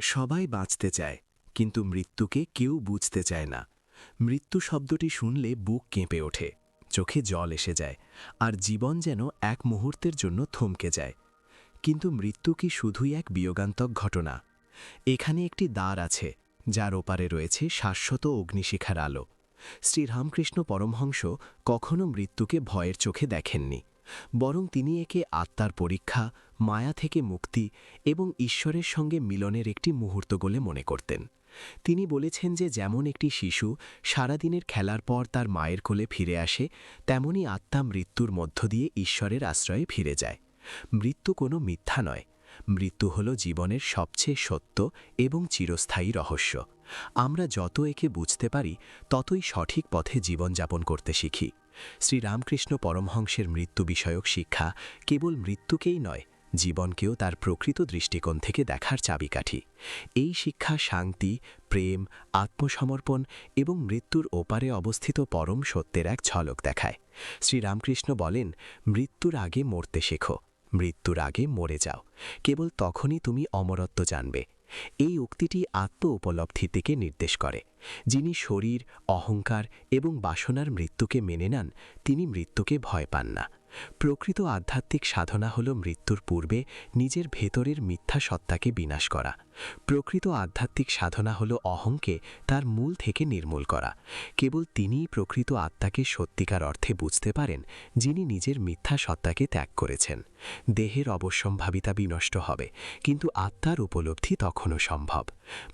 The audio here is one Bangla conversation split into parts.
সবাই বাঁচতে চায়, কিন্তু মৃত্যুকে কেউ বুঝতে চায় না। মৃত্যু শব্দটি শুনলে বুক কেঁপে ওঠে, চোখে জল এসে যায়, আর জীবন যেন এক মুহূর্তের জন্য থমকে যায়। কিন্তু মৃত্যু কি শুধুই এক বিয়োগান্তক ঘটনা? এখানে একটি দ্বার আছে, যার ওপারে রয়েছে শাশ্বত অগ্নিশিখার আলো। শ্রীরামকৃষ্ণ পরমহংস কখনো মৃত্যুকে ভয়ের চোখে দেখেননি, বরং তিনি একে আত্মার পরীক্ষা, মায়া থেকে মুক্তি এবং ঈশ্বরের সঙ্গে মিলনের একটি মুহূর্ত বলে মনে করতেন। তিনি বলেছেন যে যেমন একটি শিশু সারাদিনের খেলার পর তার মায়ের কোলে ফিরে আসে, তেমনি আত্মা মৃত্যুর মধ্য দিয়ে ঈশ্বরের আশ্রয়ে ফিরে যায়। মৃত্যু কোনো মিথ্যা নয়, মৃত্যু হল জীবনের সবচেয়ে সত্য এবং চিরস্থায়ী রহস্য। আমরা যত একে বুঝতে পারি, ততই সঠিক পথে জীবনযাপন করতে শিখি। শ্রীরামকৃষ্ণ পরমহংসের মৃত্যু বিষয়ক শিক্ষা কেবল মৃত্যুকেই নয়, জীবনকেও তার প্রকৃত দৃষ্টিকোণ থেকে দেখার চাবিকাঠি। এই শিক্ষা শান্তি, প্রেম, আত্মসমর্পণ এবং মৃত্যুর ওপারে অবস্থিত পরম সত্যের এক ঝলক দেখায়। শ্রীরামকৃষ্ণ বলেন, মৃত্যুর আগে মরতে শেখো, মৃত্যুর আগে মরে যাও, কেবল তখনই তুমি অমরত্ব জানবে। এই উক্তিটি আত্ম উপলব্ধি থেকে নির্দেশ করে। যিনি শরীর, অহংকার এবং বাসনার মৃত্যুকে মেনে নেন, তিনি মৃত্যুকে ভয় পান না। প্রকৃত আধ্যাত্মিক সাধনা হল মৃত্যুর পূর্বে নিজের ভেতরের মিথ্যা সত্তাকে বিনাশ করা। প্রকৃত আধ্যাত্মিক সাধনা হল অহংকে তার মূল থেকে নির্মূল করা। কেবল তিনিই প্রকৃত আত্মাকে সত্যিকার অর্থে বুঝতে পারেন, যিনি নিজের মিথ্যা সত্তাকে ত্যাগ করেছেন। দেহের অবশ্যম্ভাবিতা বিনষ্ট হবে, কিন্তু আত্মার উপলব্ধি তখনও সম্ভব।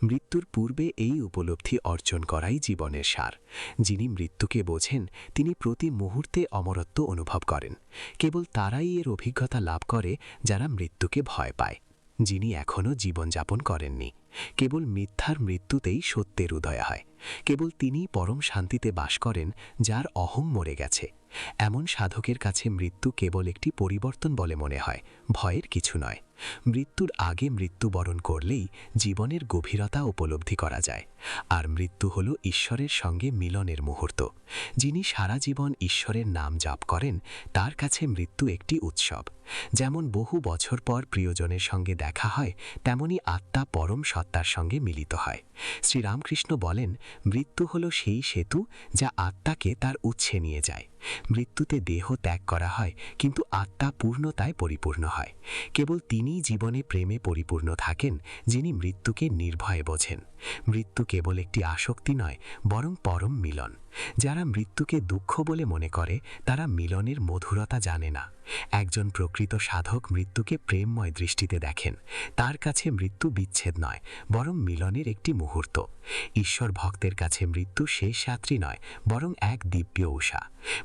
মৃত্যুর পূর্বে এই উপলব্ধি অর্জন করাই জীবনের সার। যিনি মৃত্যুকে বোঝেন, তিনি প্রতি মুহূর্তে অমরত্ব অনুভব করেন। কেবল তারাই এর অভিজ্ঞতা লাভ করে যারা মৃত্যুকে ভয় পায়। যিনি এখনও জীবনযাপন করেননি, কেবল মিথ্যার মৃত্যুতেই সত্যের উদয় হয়। কেবল তিনিই পরম শান্তিতে বাস করেন, যার অহং মরে গেছে। এমন সাধকের কাছে মৃত্যু কেবল একটি পরিবর্তন বলে মনে হয়, ভয়ের কিছু নয়। মৃত্যুর আগে মৃত্যুবরণ করলেই জীবনের গভীরতা উপলব্ধি করা যায়। আর মৃত্যু হল ঈশ্বরের সঙ্গে মিলনের মুহূর্ত। যিনি সারা জীবন ঈশ্বরের নাম জপ করেন, তার কাছে মৃত্যু একটি উৎসব। যেমন বহু বছর পর প্রিয়জনের সঙ্গে দেখা হয়, তেমনি আত্মা পরম সত্তার সঙ্গে মিলিত হয়। শ্রীরামকৃষ্ণ বলেন, মৃত্যু হল সেই সেতু যা আত্মাকে তার উৎসে নিয়ে যায়। মৃত্যুতে দেহ ত্যাগ করা হয়, কিন্তু আত্মা পূর্ণতায় পরিপূর্ণ হয়। কেবল তিনিই জীবনে প্রেমে পরিপূর্ণ থাকেন, যিনি মৃত্যুকে নির্ভয়ে বোঝেন। মৃত্যু কেবল একটি আসক্তি নয়, বরং পরম মিলন। যারা মৃত্যুকে দুঃখ বলে মনে করে, তারা মিলনের মধুরতা জানে না। একজন প্রকৃত সাধক মৃত্যুকে প্রেমময় দৃষ্টিতে দেখেন। তার কাছে মৃত্যু বিচ্ছেদ নয়, বরং মিলনের একটি মুহূর্ত। ঈশ্বর ভক্তের কাছে মৃত্যু শেষ যাত্রী নয়, বরং এক দিব্য উষা।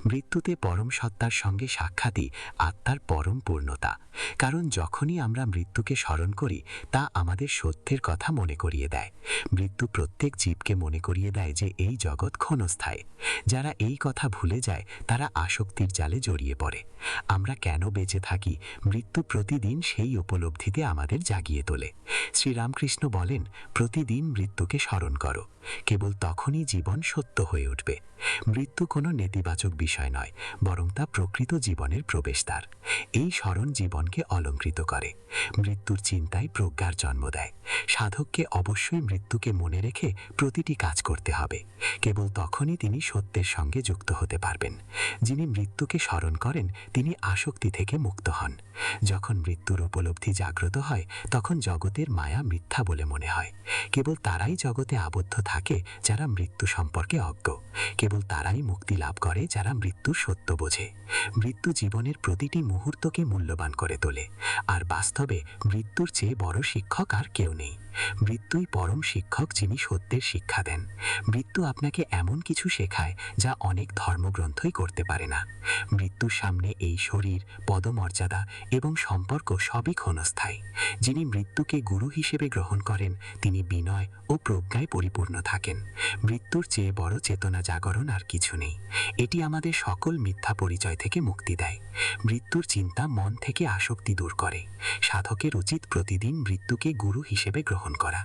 মৃত্যুতে পরম সত্তার সঙ্গে সাক্ষাৎই আত্মার পরম পূর্ণতা। কারণ যখনই আমরা মৃত্যুকে স্মরণ করি, তা আমাদের সত্যের কথা মনে করিয়ে দেয়। মৃত্যু প্রত্যেক জীবকে মনে করিয়ে দেয় যে এই জগৎ ক্ষণস্থায়ী। যারা এই কথা ভুলে যায়, তারা আসক্তির জালে জড়িয়ে পড়ে। আমরা কেন বেঁচে থাকি, মৃত্যু প্রতিদিন সেই উপলব্ধিতে আমাদের জাগিয়ে তোলে। শ্রীরামকৃষ্ণ বলেন, প্রতিদিন মৃত্যুকে স্মরণ করো, কেবল তখনই জীবন সত্য হয়ে উঠবে। মৃত্যু কোনো নেতিবাচক বিষয় নয়, বরং তা প্রকৃত জীবনের প্রবেশদ্বার। এই স্মরণ জীবনকে অলঙ্কৃত করে। মৃত্যুর চিন্তায় প্রজ্ঞার জন্ম দেয়। সাধককে অবশ্যই মৃত্যুকে মনে রেখে প্রতিটি কাজ করতে হবে। কেবল তখনই তিনি সত্যের সঙ্গে যুক্ত হতে পারবেন। যিনি মৃত্যুকে স্মরণ করেন, তিনি আসক্তি থেকে মুক্ত হন। যখন মৃত্যুর উপলব্ধি জাগ্রত হয়, তখন জগতের মায়া মিথ্যা বলে মনে হয়। কেবল তারাই জগতে আবদ্ধ থাকে যারা মৃত্যু সম্পর্কে অজ্ঞ। কেবল তারাই মুক্তি লাভ করে যারা মৃত্যুর সত্য বোঝে। মৃত্যু জীবনের প্রতিটি মুহূর্তকে মূল্যবান করে তোলে। আর বাস্তবে মৃত্যুর চেয়ে বড় শিক্ষক আর কেউ নেই। মৃত্যুই পরম শিক্ষক, যিনি সত্যের শিক্ষা দেন। মৃত্যু আপনাকে এমন কিছু শেখায় যা অনেক ধর্মগ্রন্থই করতে পারে না। মৃত্যুর সামনে এই শরীর, পদমর্যাদা এবং সম্পর্ক সবই ক্ষণস্থায়ী। যিনি মৃত্যুকে গুরু হিসেবে গ্রহণ করেন, তিনি বিনয় ও প্রজ্ঞায় পরিপূর্ণ থাকেন। মৃত্যুর চেয়ে বড় চেতনা জাগরণ আর কিছু নেই। এটি আমাদের সকল মিথ্যা পরিচয় থেকে মুক্তি দেয়। মৃত্যুর চিন্তা মন থেকে আসক্তি দূর করে। সাধকের উচিত প্রতিদিন মৃত্যুকে গুরু হিসেবে গ্রহণ করা।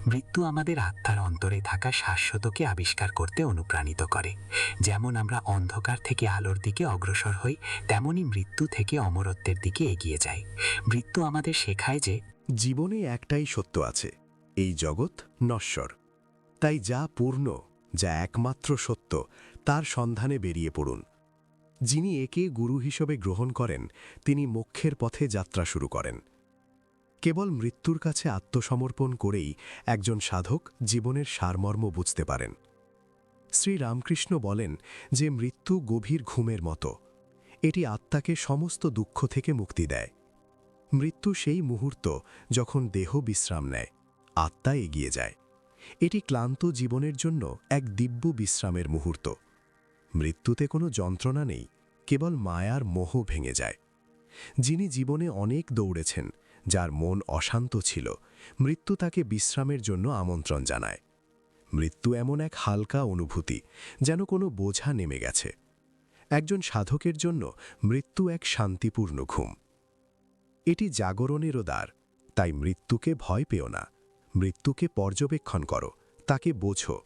মৃত্যু আমাদের আত্মার অন্তরে থাকা শাশ্বতকে আবিষ্কার করতে অনুপ্রাণিত করে। যেমন আমরা অন্ধকার থেকে আলোর দিকে অগ্রসর হই, তেমনি মৃত্যু থেকে অমরত্বের দিকে এগিয়ে যাই। মৃত্যু আমাদের শেখায় যে জীবনে একটাই সত্য আছে, এই জগৎ নশ্বর, তাই যা পূর্ণ, যা একমাত্র সত্য, তার সন্ধানে বেরিয়ে পড়ুন। যিনি একে গুরু হিসেবে গ্রহণ করেন, তিনি মোক্ষের পথে যাত্রা শুরু করেন। কেবল মৃত্যুর কাছে আত্মসমর্পণ করেই একজন সাধক জীবনের সারমর্ম বুঝতে পারেন। শ্রীরামকৃষ্ণ বলেন যে মৃত্যু গভীর ঘুমের মতো, এটি আত্মাকে সমস্ত দুঃখ থেকে মুক্তি দেয়। মৃত্যু সেই মুহূর্ত যখন দেহ বিশ্রাম নেয়, আত্মা এগিয়ে যায়। এটি ক্লান্ত জীবনের জন্য এক দিব্য বিশ্রামের মুহূর্ত। মৃত্যুতে কোনো যন্ত্রণা নেই, কেবল মায়ার মোহ ভেঙে যায়। যিনি জীবনে অনেক দৌড়েছেন, যার মন অশান্ত ছিল, মৃত্যু তাকে বিশ্রামের জন্য আমন্ত্রণ জানায়। মৃত্যু এমন এক হালকা অনুভূতি, যেন কোনো বোঝা নেমে গেছে। একজন সাধকের জন্য মৃত্যু এক শান্তিপূর্ণ ঘুম। এটি জাগরণেরও দ্বার, তাই মৃত্যুকে ভয় পেও না। মৃত্যুকে পর্যবেক্ষণ করো, তাকে বোঝো,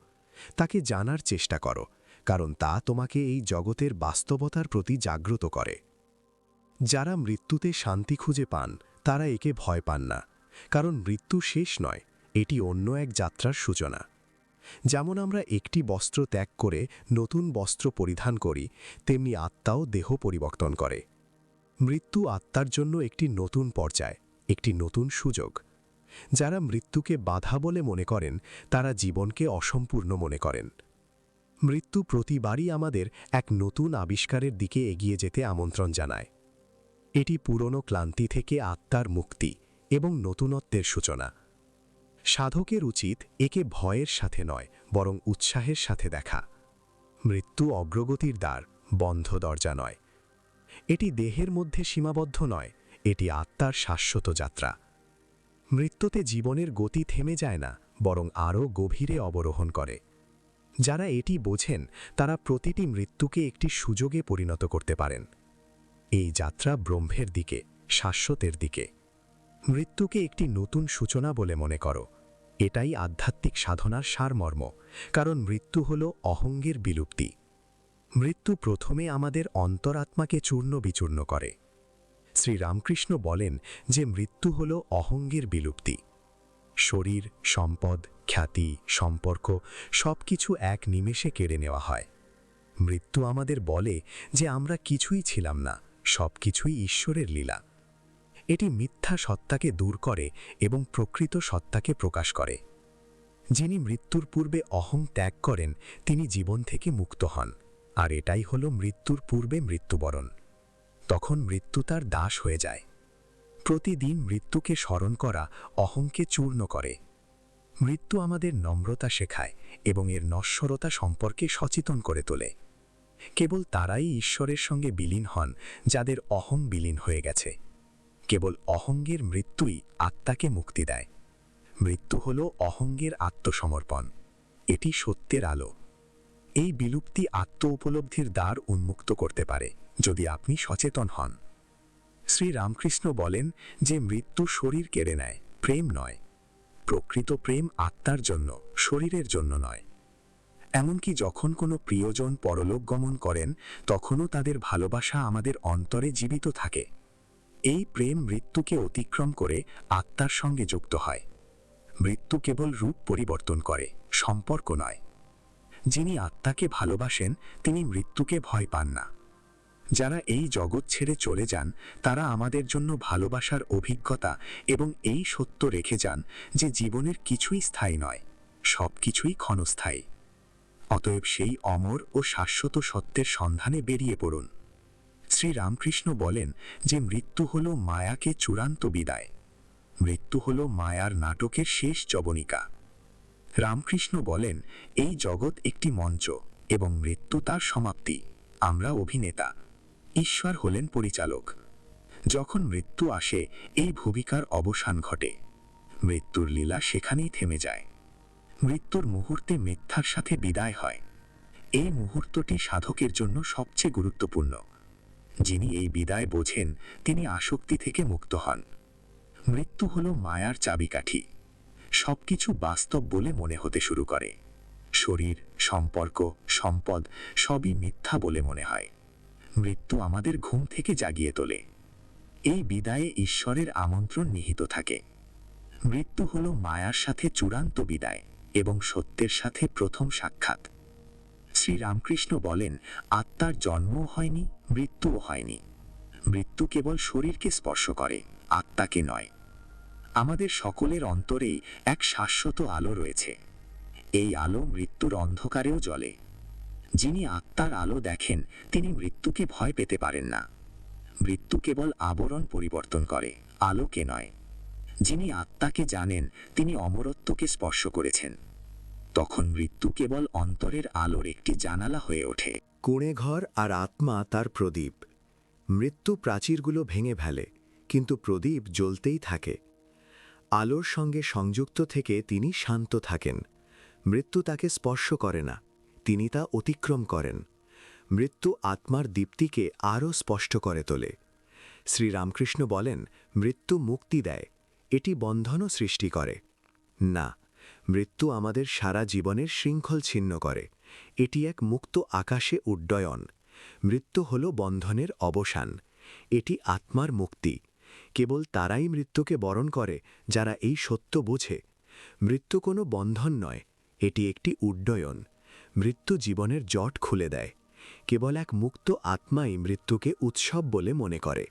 তাকে জানার চেষ্টা করো, কারণ তা তোমাকে এই জগতের বাস্তবতার প্রতি জাগ্রত করে। যারা মৃত্যুতে শান্তি খুঁজে পান, তারা একে ভয় পান না, কারণ মৃত্যু শেষ নয়, এটি অন্য এক যাত্রার সূচনা। যেমন আমরা একটি বস্ত্র ত্যাগ করে নতুন বস্ত্র পরিধান করি, তেমনি আত্মাও দেহ পরিবর্তন করে। মৃত্যু আত্মার জন্য একটি নতুন পর্যায়, একটি নতুন সুযোগ। যারা মৃত্যুকে বাধা বলে মনে করেন, তারা জীবনকে অসম্পূর্ণ মনে করেন। মৃত্যু প্রতিবারই আমাদের এক নতুন আবিষ্কারের দিকে এগিয়ে যেতে আমন্ত্রণ জানায়। এটি পুরনো ক্লান্তি থেকে আত্মার মুক্তি এবং নতুনত্বের সূচনা। সাধকের উচিত একে ভয়ের সাথে নয়, বরং উৎসাহের সাথে দেখা। মৃত্যু অগ্রগতির দ্বার, বন্ধ দরজা নয়। এটি দেহের মধ্যে সীমাবদ্ধ নয়, এটি আত্মার শাশ্বত যাত্রা। মৃত্যুতে জীবনের গতি থেমে যায় না, বরং আরও গভীরে অবরোহণ করে। যারা এটি বোঝেন, তারা প্রতিটি মৃত্যুকে একটি সুযোগে পরিণত করতে পারেন। এই যাত্রা ব্রহ্মের দিকে, শাশ্বতের দিকে। মৃত্যুকে একটি নতুন সূচনা বলে মনে করো। এটাই আধ্যাত্মিক সাধনার সারমর্ম, কারণ মৃত্যু হল অহংের বিলুপ্তি। মৃত্যু প্রথমে আমাদের অন্তরাত্মাকে চূর্ণ বিচূর্ণ করে। শ্রীরামকৃষ্ণ বলেন যে মৃত্যু হল অহংের বিলুপ্তি। শরীর, সম্পদ, খ্যাতি, সম্পর্ক সবকিছু এক নিমেষে কেড়ে নেওয়া হয়। মৃত্যু আমাদের বলে যে আমরা কিছুই ছিলাম না, সবকিছুই ঈশ্বরের লীলা। এটি মিথ্যা সত্তাকে দূর করে এবং প্রকৃত সত্তাকে প্রকাশ করে। যিনি মৃত্যুর পূর্বে অহং ত্যাগ করেন, তিনি জীবন থেকে মুক্ত হন, আর এটাই হল মৃত্যুর পূর্বে মৃত্যুবরণ। তখন মৃত্যু তার দাস হয়ে যায়। প্রতিদিন মৃত্যুকে স্মরণ করা অহংকে চূর্ণ করে। মৃত্যু আমাদের নম্রতা শেখায় এবং এর নশ্বরতা সম্পর্কে সচেতন করে তোলে। কেবল তারাই ঈশ্বরের সঙ্গে বিলীন হন, যাদের অহং বিলীন হয়ে গেছে। কেবল অহংের মৃত্যুই আত্মাকে মুক্তি দেয়। মৃত্যু হল অহংের আত্মসমর্পণ। এটি সত্যের আলো। এই বিলুপ্তি আত্ম উপলব্ধির দ্বার উন্মুক্ত করতে পারে, যদি আপনি সচেতন হন। শ্রীরামকৃষ্ণ বলেন যে মৃত্যু শরীর কেড়ে নেয়, প্রেম নয়। প্রকৃত প্রেম আত্মার জন্য, শরীরের জন্য নয়। এমনকি যখন কোনো প্রিয়জন পরলোক গমন করেন, তখনও তাদের ভালোবাসা আমাদের অন্তরে জীবিত থাকে। এই প্রেম মৃত্যুকে অতিক্রম করে আত্মার সঙ্গে যুক্ত হয়। মৃত্যু কেবল রূপ পরিবর্তন করে, সম্পর্ক নয়। যিনি আত্মাকে ভালোবাসেন, তিনি মৃত্যুকে ভয় পান না। যারা এই জগৎ ছেড়ে চলে যান, তারা আমাদের জন্য ভালোবাসার অভিজ্ঞতা এবং এই সত্য রেখে যান যে জীবনের কিছুই স্থায়ী নয়, সব কিছুই ক্ষণস্থায়ী। অতএব সেই অমর ও শাশ্বত সত্যের সন্ধানে বেরিয়ে পড়ুন। শ্রীরামকৃষ্ণ বলেন যে মৃত্যু হল মায়াকে চূড়ান্ত বিদায়। মৃত্যু হল মায়ার নাটকের শেষ যবনিকা। রামকৃষ্ণ বলেন এই জগৎ একটি মঞ্চ এবং মৃত্যু তার সমাপ্তি। আমরা অভিনেতা, ঈশ্বর হলেন পরিচালক। যখন মৃত্যু আসে, এই ভূমিকার অবসান ঘটে। মৃত্যুর লীলা সেখানেই থেমে যায়। মৃত্যুর মুহূর্তে মিথ্যার সাথে বিদায় হয়। এই মুহূর্তটি সাধকের জন্য সবচেয়ে গুরুত্বপূর্ণ। যিনি এই বিদায় বোঝেন, তিনি আসক্তি থেকে মুক্ত হন। মৃত্যু হল মায়ার চাবিকাঠি। সবকিছু বাস্তব বলে মনে হতে শুরু করে। শরীর, সম্পর্ক, সম্পদ সবই মিথ্যা বলে মনে হয়। মৃত্যু আমাদের ঘুম থেকে জাগিয়ে তোলে। এই বিদায়ে ঈশ্বরের আমন্ত্রণ নিহিত থাকে। মৃত্যু হল মায়ার সাথে চূড়ান্ত বিদায় এবং সত্যের সাথে প্রথম সাক্ষাৎ। শ্রীরামকৃষ্ণ বলেন, আত্মার জন্মও হয়নি, মৃত্যুও হয়নি। মৃত্যু কেবল শরীরকে স্পর্শ করে, আত্মাকে নয়। আমাদের সকলের অন্তরেই এক শাশ্বত আলো রয়েছে। এই আলো মৃত্যুর অন্ধকারেও জ্বলে। যিনি আত্মার আলো দেখেন তিনি মৃত্যুকে ভয় পেতে পারেন না। মৃত্যু কেবল আবরণ পরিবর্তন করে, আলোকে নয়। যিনি আত্মাকে জানেন তিনি অমরত্বকে স্পর্শ করেছেন। তখন মৃত্যু কেবল অন্তরের আলোর একটি জানালা হয়ে ওঠে। কুঁড়েঘর আর আত্মা তার প্রদীপ। মৃত্যু প্রাচীরগুলো ভেঙে ফেলে, কিন্তু প্রদীপ জ্বলতেই থাকে। আলোর সঙ্গে সংযুক্ত থেকে তিনি শান্ত থাকেন। মৃত্যু তাকে স্পর্শ করে না, তিনি তা অতিক্রম করেন। মৃত্যু আত্মার দীপ্তিকে আরও স্পষ্ট করে তোলে। শ্রীরামকৃষ্ণ বলেন, মৃত্যু মুক্তি দেয়, এটি বন্ধনও সৃষ্টি করে না। মৃত্যু আমাদের সারা জীবনের শৃঙ্খল ছিন্ন করে। এটি এক মুক্ত আকাশে উড্ডয়ন। মৃত্যু হল বন্ধনের অবসান, এটি আত্মার মুক্তি। কেবল তারাই মৃত্যুকে বরণ করে যারা এই সত্য বোঝে। মৃত্যু কোনো বন্ধন নয়, এটি একটি উড্ডয়ন। মৃত্যু জীবনের জট খুলে দেয়। কেবল এক মুক্ত আত্মাই মৃত্যুকে উৎসব বলে মনে করে।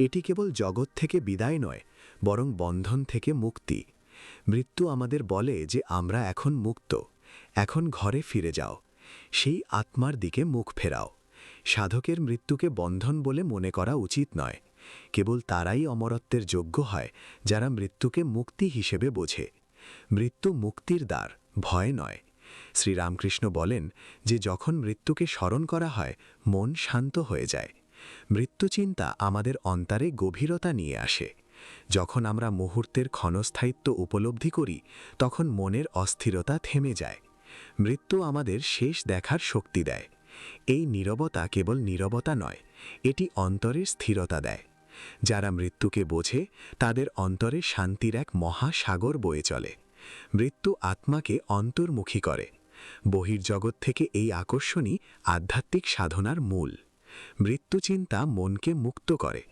এটি কেবল জগৎ থেকে বিদায় নয়, বরং বন্ধন থেকে মুক্তি। মৃত্যু আমাদের বলে যে আমরা এখন মুক্ত, এখন ঘরে ফিরে যাও, সেই আত্মার দিকে মুখ ফেরাও। সাধকের মৃত্যুকে বন্ধন বলে মনে করা উচিত নয়। কেবল তারাই অমরত্বের যোগ্য হয় যারা মৃত্যুকে মুক্তি হিসেবে বোঝে। মৃত্যু মুক্তির দ্বার, ভয় নয়। শ্রীরামকৃষ্ণ বলেন যে যখন মৃত্যুকে স্মরণ করা হয় মন শান্ত হয়ে যায়। মৃত্যুচিন্তা আমাদের অন্তরে গভীরতা নিয়ে আসে। যখন আমরা মুহূর্তের ক্ষণস্থায়িত্ব উপলব্ধি করি তখন মনের অস্থিরতা থেমে যায়। মৃত্যু আমাদের শেষ দেখার শক্তি দেয়। এই নীরবতা কেবল নীরবতা নয়, এটি অন্তরের স্থিরতা দেয়। যারা মৃত্যুকে বোঝে তাদের অন্তরে শান্তির এক মহাসাগর বয়ে চলে। মৃত্যু আত্মাকে অন্তর্মুখী করে। বহির্জগৎ থেকে এই আকর্ষণই আধ্যাত্মিক সাধনার মূল। মৃত্যুচিন্তা মনকে মুক্ত করে।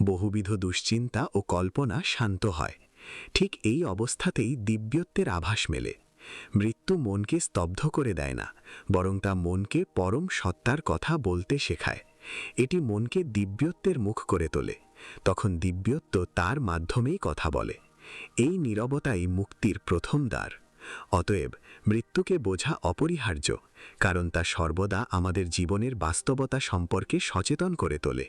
বহুবিধ দুশ্চিন্তা ও কল্পনা শান্ত হয়। ঠিক এই অবস্থাতেই দিব্যত্বের আভাস মেলে। মৃত্যু মনকে স্তব্ধ করে দেয় না, বরং তা মনকে পরম সত্তার কথা বলতে শেখায়। এটি মনকে দিব্যত্বের মুখ করে তোলে। তখন দিব্যত্ব তার মাধ্যমেই কথা বলে। এই নীরবতাই মুক্তির প্রথম দ্বার। অতএব মৃত্যুকে বোঝা অপরিহার্য, কারণ তা সর্বদা আমাদের জীবনের বাস্তবতা সম্পর্কে সচেতন করে তোলে।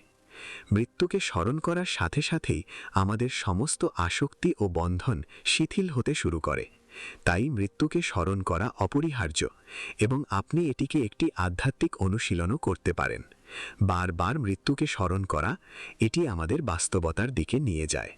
মৃত্যুকে স্মরণ করার সাথে সাথেই আমাদের সমস্ত আসক্তি ও বন্ধন শিথিল হতে শুরু করে। তাই মৃত্যুকে স্মরণ করা অপরিহার্য, এবং আপনি এটিকে একটি আধ্যাত্মিক অনুশীলনও করতে পারেন। বারবার মৃত্যুকে স্মরণ করা, এটি আমাদের বাস্তবতার দিকে নিয়ে যায়।